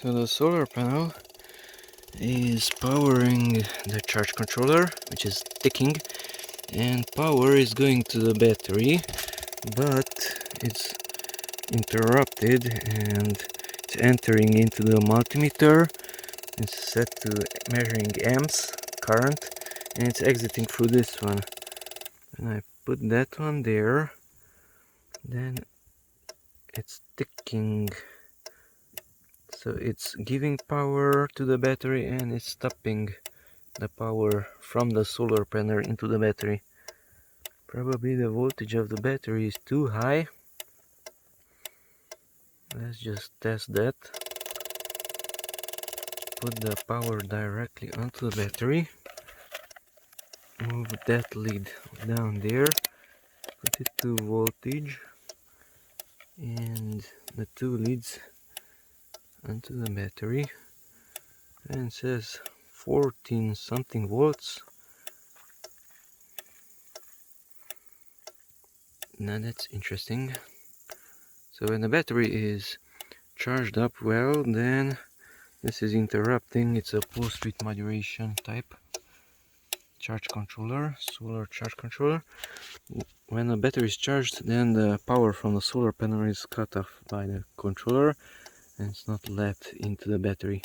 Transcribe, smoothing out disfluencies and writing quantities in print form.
So the solar panel is powering the charge controller, which is ticking, and power is going to the battery, but it's interrupted and it's entering into the multimeter. It's set to measuring amps current, and it's exiting through this one. And I put that one there, then it's ticking. So it's giving power to the battery and it's stopping the power from the solar panel into the battery. Probably the voltage of the battery is too high. Let's just test that. Put the power directly onto the battery. Move that lead down there. Put it to voltage. And the two leads onto the battery. And it says 14 something volts. Now that's interesting. So when the battery is charged up well, then this is interrupting. It's a pulse width modulation type charge controller, solar charge controller. When the battery is charged, then the power from the solar panel is cut off by the controller and it's not let into the battery.